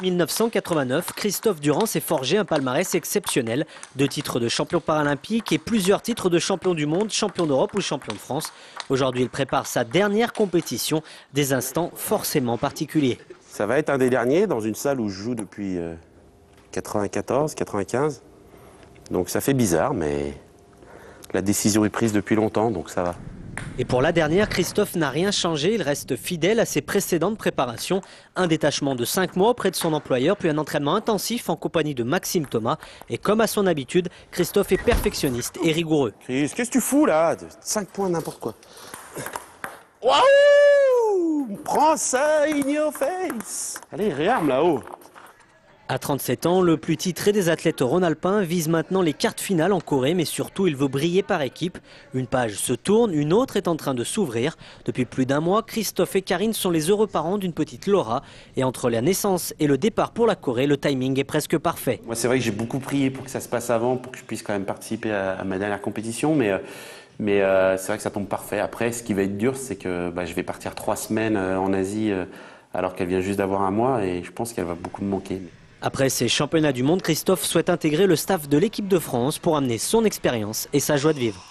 1989, Christophe Durand s'est forgé un palmarès exceptionnel. 2 titres de champion paralympique et plusieurs titres de champion du monde, champion d'Europe ou champion de France. Aujourd'hui, il prépare sa dernière compétition, des instants forcément particuliers. Ça va être un des derniers dans une salle où je joue depuis 94, 95. Donc ça fait bizarre, mais la décision est prise depuis longtemps, donc ça va. Et pour la dernière, Christophe n'a rien changé, il reste fidèle à ses précédentes préparations. Un détachement de 5 mois auprès de son employeur, puis un entraînement intensif en compagnie de Maxime Thomas. Et comme à son habitude, Christophe est perfectionniste et rigoureux. Chris, qu'est-ce que tu fous là? 5 points n'importe quoi. Waouh! Prends ça in your face! Allez, réarme là-haut. À 37 ans, le plus titré des athlètes rhône-alpins vise maintenant les quarts finales en Corée, mais surtout il veut briller par équipe. Une page se tourne, une autre est en train de s'ouvrir. Depuis plus d'un mois, Christophe et Karine sont les heureux parents d'une petite Laura. Et entre la naissance et le départ pour la Corée, le timing est presque parfait. Moi, c'est vrai que j'ai beaucoup prié pour que ça se passe avant, pour que je puisse quand même participer à ma dernière compétition, mais c'est vrai que ça tombe parfait. Après, ce qui va être dur, c'est que je vais partir 3 semaines en Asie alors qu'elle vient juste d'avoir 1 mois et je pense qu'elle va beaucoup me manquer. Après ces championnats du monde, Christophe souhaite intégrer le staff de l'équipe de France pour amener son expérience et sa joie de vivre.